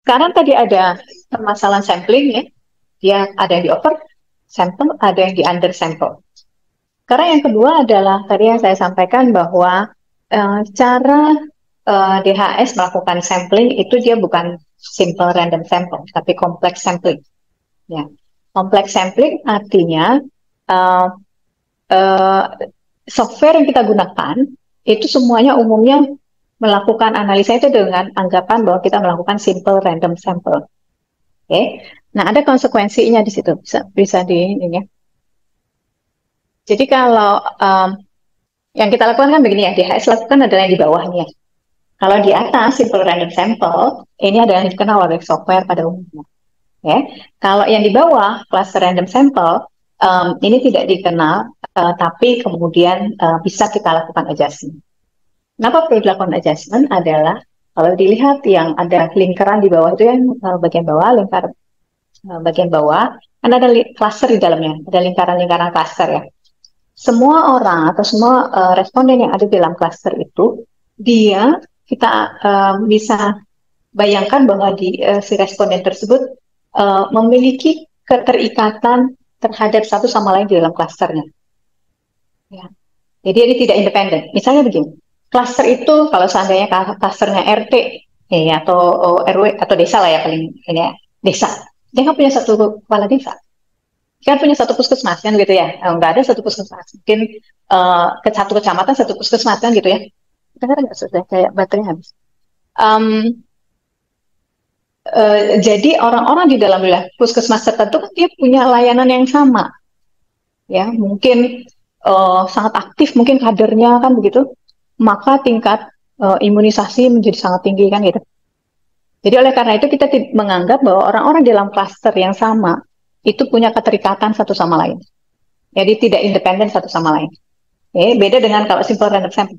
sekarang tadi ada permasalahan sampling ya, dia ada yang di over sample, ada yang di under sample. Karena yang kedua adalah tadi yang saya sampaikan bahwa cara DHS melakukan sampling itu dia bukan simple random sample, tapi complex sampling. Ya, complex sampling artinya uh, uh, software yang kita gunakan itu semuanya umumnya melakukan analisa itu dengan anggapan bahwa kita melakukan simple random sample. Oke, okay? Nah ada konsekuensinya di situ bisa di ini ya. Jadi kalau yang kita lakukan kan begini ya, DHS lakukan adalah yang di bawahnya. Kalau di atas simple random sample, ini adalah yang dikenal oleh software pada umumnya. Ya. Kalau yang di bawah cluster random sample, ini tidak dikenal, tapi kemudian bisa kita lakukan adjustment. Kenapa perlu dilakukan adjustment adalah kalau dilihat yang ada lingkaran di bawah itu yang bagian bawah, bagian bawah, kan ada cluster di dalamnya, ada lingkaran-lingkaran cluster ya. Semua orang atau semua responden yang ada di dalam cluster itu, kita bisa bayangkan bahwa si responden tersebut memiliki keterikatan terhadap satu sama lain di dalam klasternya. Ya. Jadi ini tidak independen. Misalnya begini, klaster itu kalau seandainya klasternya RT ya, atau RW atau desa lah ya paling ini ya, desa. Dia kan punya satu kepala desa. Dia kan punya satu puskesmas kan gitu ya. Enggak ada satu puskesmas. Mungkin ke satu kecamatan satu puskesmas kan gitu ya. Dengar nggak sudah kayak baterainya habis. Jadi orang-orang di dalam puskesmas tertentu kan dia punya layanan yang sama, ya mungkin sangat aktif mungkin kadernya kan begitu, maka tingkat imunisasi menjadi sangat tinggi kan gitu. Jadi oleh karena itu kita menganggap bahwa orang-orang dalam klaster yang sama itu punya keterikatan satu sama lain, jadi tidak independen satu sama lain. Beda dengan kalau simple random sample,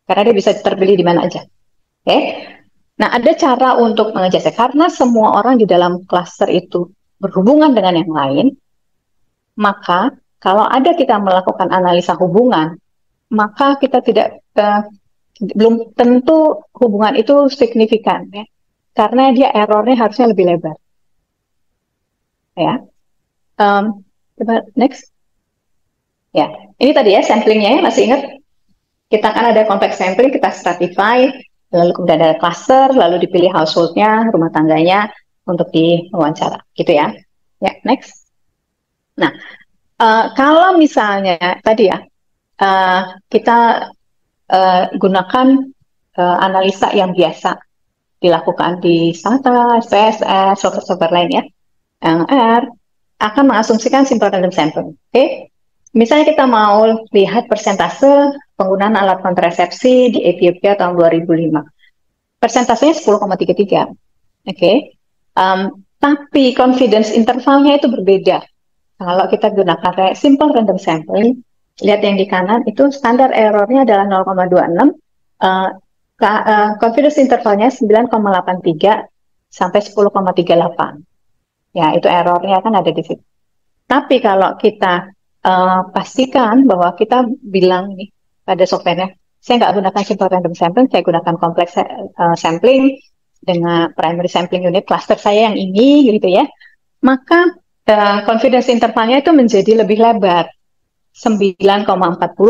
karena dia bisa terpilih di mana aja. Nah, ada cara untuk mengejasnya karena semua orang di dalam klaster itu berhubungan dengan yang lain, maka kalau ada kita melakukan analisa hubungan, maka kita belum tentu hubungan itu signifikan ya. Karena dia errornya harusnya lebih lebar. Ya. Next. Ya, ini tadi ya samplingnya ya, masih ingat? Kita kan ada complex sampling, kita stratify, lalu kemudian ada cluster, lalu dipilih household-nya, rumah tangganya untuk diwawancara, gitu ya. Ya, next. Nah, kalau misalnya tadi ya, kita gunakan analisa yang biasa dilakukan di Stata, SPSS, software-software lainnya, yang R, akan mengasumsikan simple random sampling. Oke? Misalnya kita mau lihat persentase penggunaan alat kontrasepsi di Ethiopia tahun 2005. Persentasenya 10,33. Oke. Tapi confidence intervalnya itu berbeda. Kalau kita gunakan simple random sampling, lihat yang di kanan itu standar errornya adalah 0,26. Confidence intervalnya 9,83 sampai 10,38. Ya, itu errornya kan ada di situ. Tapi kalau kita pastikan bahwa kita bilang nih pada softwarenya, saya nggak gunakan simple random sampling, saya gunakan complex sampling dengan primary sampling unit cluster saya yang ini gitu ya, maka confidence intervalnya itu menjadi lebih lebar, 9,40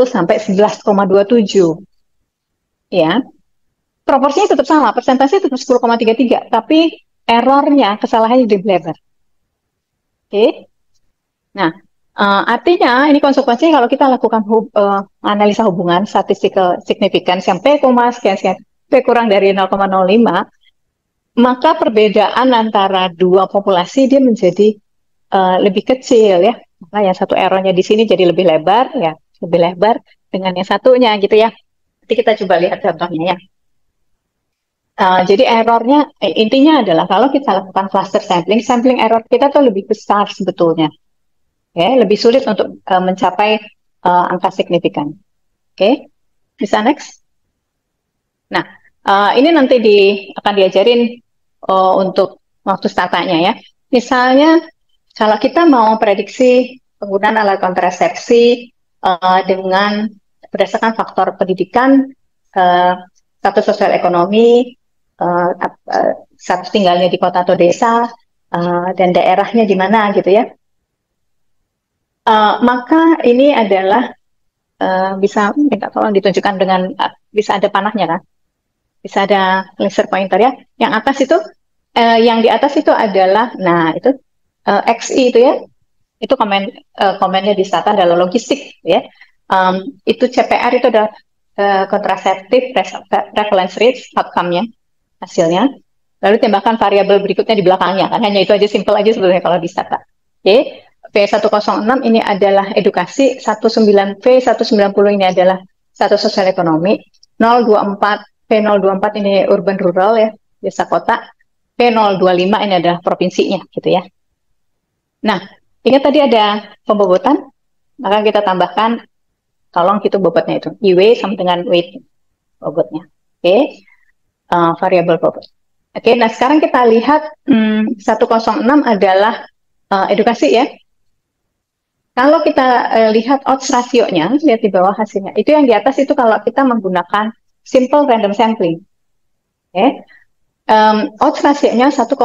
sampai 11,27 ya. Proporsinya tetap sama, persentasenya tetap 10,33, tapi errornya, kesalahannya lebih lebar. Oke. Nah, artinya ini konsekuensinya kalau kita lakukan analisa hubungan statistical significance yang P, sekian, P kurang dari 0,05, maka perbedaan antara dua populasi dia menjadi lebih kecil ya. Maka yang satu errornya di sini jadi lebih lebar ya, lebih lebar dengan yang satunya gitu ya. Nanti kita coba lihat contohnya ya. Jadi errornya intinya adalah kalau kita lakukan cluster sampling error kita tuh lebih besar sebetulnya. Ya, lebih sulit untuk mencapai angka signifikan. Oke, bisa next. Nah, ini nanti akan diajarin untuk waktu statanya ya. Misalnya, kalau kita mau prediksi penggunaan alat kontrasepsi dengan berdasarkan faktor pendidikan, status sosial ekonomi, status tinggalnya di kota atau desa, dan daerahnya di mana gitu ya. Maka ini adalah bisa minta tolong ditunjukkan dengan bisa ada panahnya kan, bisa ada laser pointer ya. Yang atas itu, yang di atas itu adalah, nah itu XI itu ya, itu komennya di Stata adalah logistik ya. Itu CPR itu adalah contraceptive prevalence rate outcome-nya, hasilnya. Lalu tambahkan variabel berikutnya di belakangnya kan, hanya itu aja, simple aja sebenarnya kalau di Stata. Oke. V106 ini adalah edukasi, 19V190 ini adalah status sosial ekonomi, 024 V024 ini urban rural ya, desa kota, V025 ini adalah provinsinya gitu ya. Nah, ingat tadi ada pembobotan, maka kita tambahkan, tolong hitung bobotnya itu, IW sama dengan weight bobotnya. Oke, variabel bobot. Oke, nah sekarang kita lihat 106 adalah edukasi ya. Kalau kita lihat odds rasionya, lihat di bawah hasilnya. Itu yang di atas itu kalau kita menggunakan simple random sampling. Okay. Odds rasionya 1,028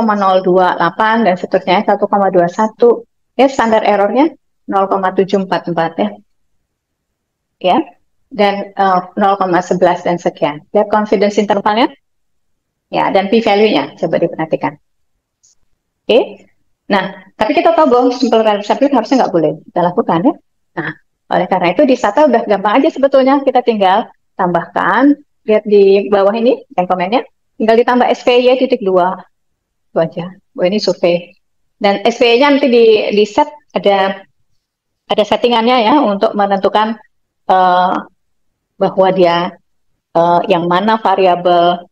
dan seterusnya 1,21. Ya, standar errornya 0,744 ya. Ya. Dan 0,11 dan sekian. Lihat confidence intervalnya. Ya, dan p-value-nya coba diperhatikan. Oke. Okay. Nah, tapi kita tahu bahwa simple random sampling harusnya nggak boleh kita lakukan ya. Nah, oleh karena itu di Stata udah gampang aja sebetulnya, kita tinggal tambahkan, lihat di bawah ini yang komennya, tinggal ditambah SVY titik 2, itu aja. Oh, ini survei. Dan SVY-nya nanti di set ada settingannya ya untuk menentukan bahwa dia yang mana variabel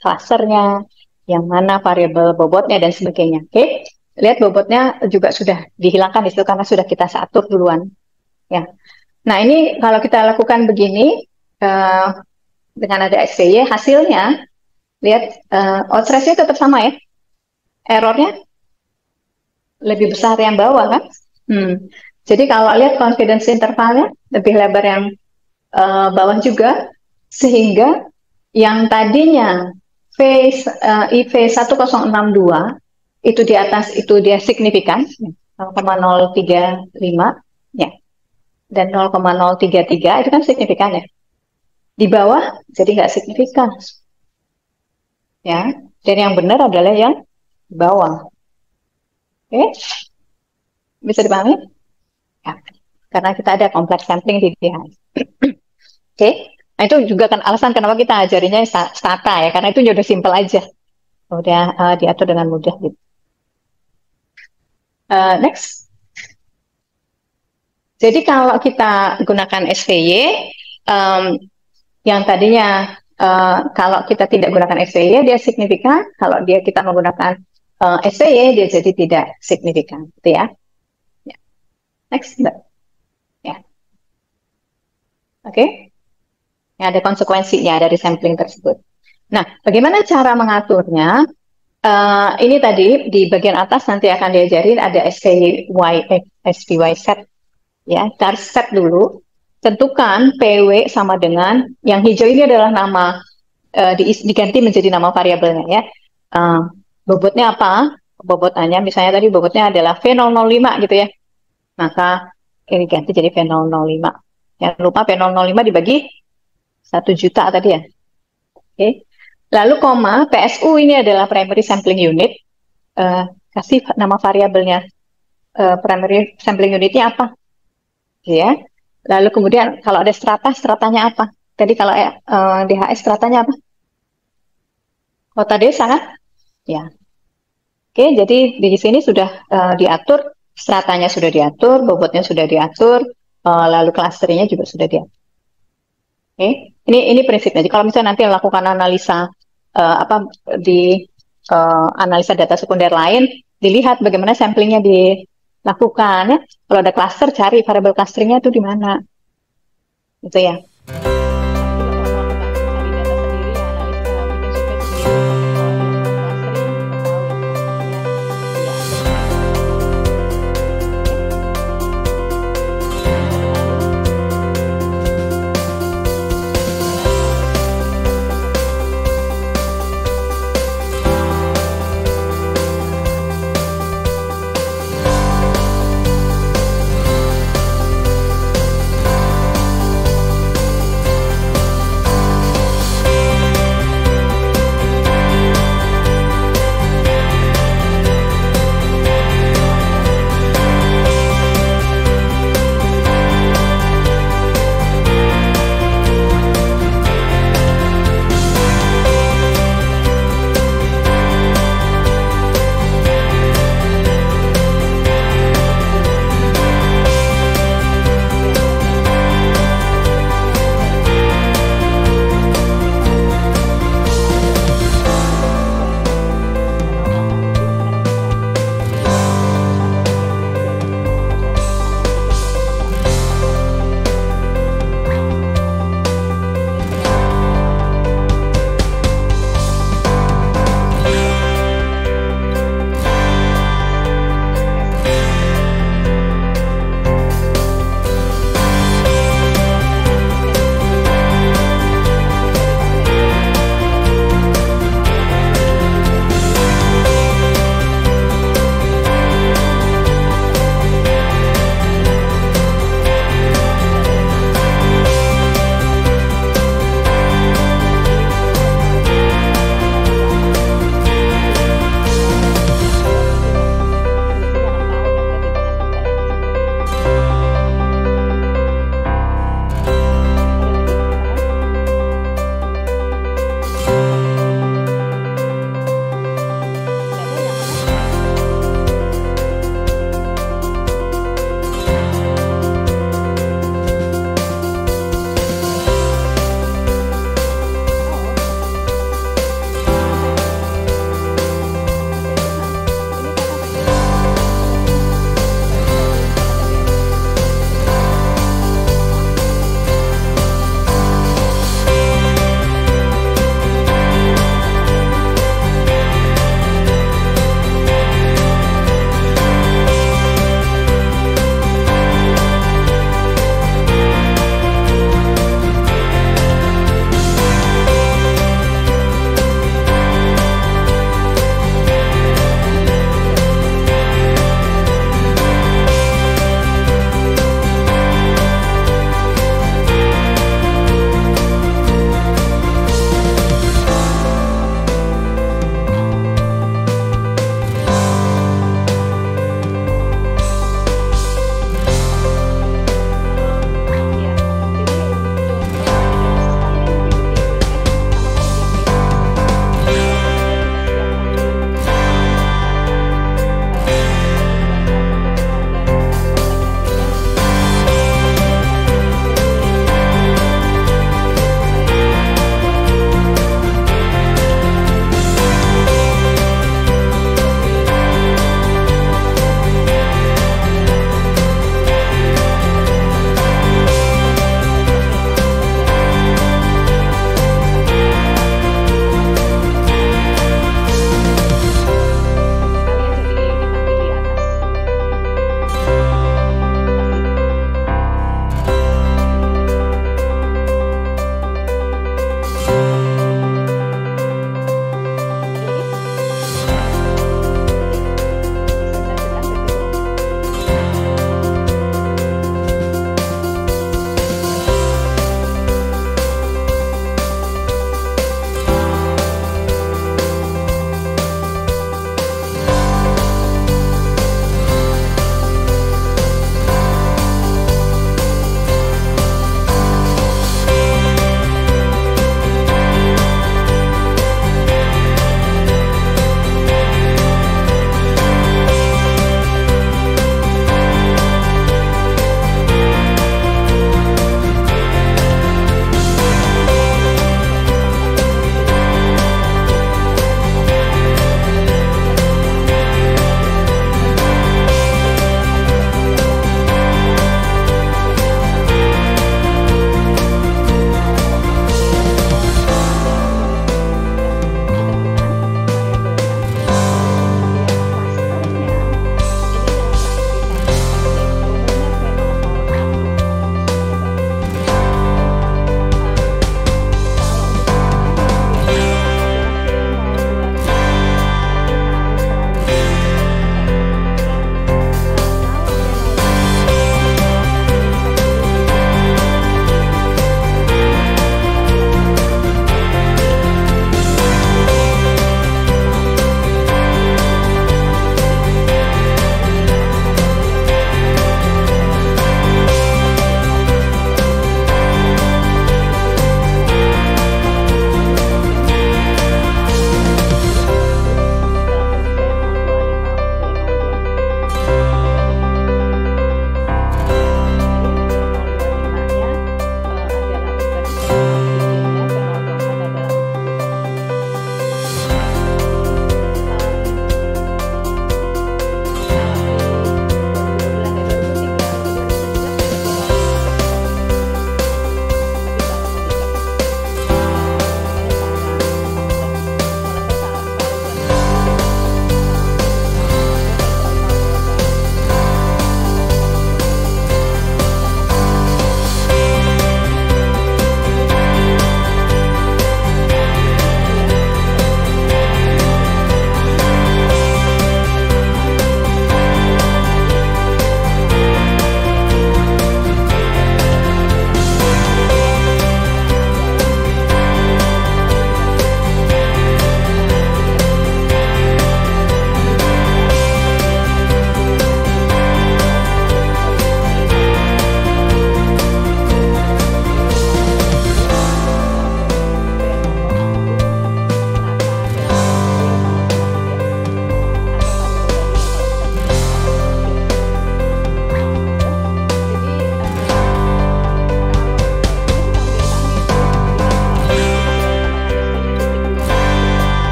klasternya, yang mana variabel bobotnya dan sebagainya. Oke, lihat bobotnya juga sudah dihilangkan di situ karena sudah kita atur duluan. Ya. Nah ini kalau kita lakukan begini dengan ada SVY, hasilnya lihat odds ratio tetap sama ya. Errornya lebih besar yang bawah kan. Jadi kalau lihat confidence intervalnya lebih lebar yang bawah juga, sehingga yang tadinya IV 1062 itu di atas itu dia signifikan 0,035 ya, dan 0,033 itu kan signifikan ya. Di bawah jadi nggak signifikan ya, dan yang benar adalah yang di bawah. Oke, bisa dipahami ya, karena kita ada complex sampling di DHI. Oke. Nah itu juga kan alasan kenapa kita ajarinya Stata ya, karena itu udah simple aja, udah diatur dengan mudah gitu. Next. Jadi kalau kita gunakan SVY, yang tadinya kalau kita tidak gunakan SVY dia signifikan, kalau kita menggunakan SVY dia jadi tidak signifikan, gitu ya. Next, Mbak. Ya. Oke. Ada konsekuensinya dari sampling tersebut. Nah, bagaimana cara mengaturnya? Ini tadi di bagian atas nanti akan diajarin ada SPY set. Ya, kita harus set dulu. Tentukan PW sama dengan yang hijau ini adalah nama diganti menjadi nama variabelnya ya. Bobotnya apa? Bobotannya misalnya tadi bobotnya adalah V005 gitu ya. Maka ini ganti jadi V005. Jangan lupa V005 dibagi 1 juta tadi ya. Oke. Lalu koma, PSU ini adalah primary sampling unit. Kasih nama variabelnya. Primary sampling unitnya apa? Ya. Lalu kemudian kalau ada stratanya apa? Tadi kalau DHS stratanya apa? Kota desa kan? Ya. Oke, jadi di sini sudah diatur, stratanya sudah diatur, bobotnya sudah diatur, lalu klasternya juga sudah diatur. Oke, ini prinsipnya. Jadi kalau misalnya nanti lakukan analisa analisa data sekunder lain, dilihat bagaimana samplingnya dilakukan ya. Kalau ada cluster, cari variabel clusteringnya itu di mana, gitu ya.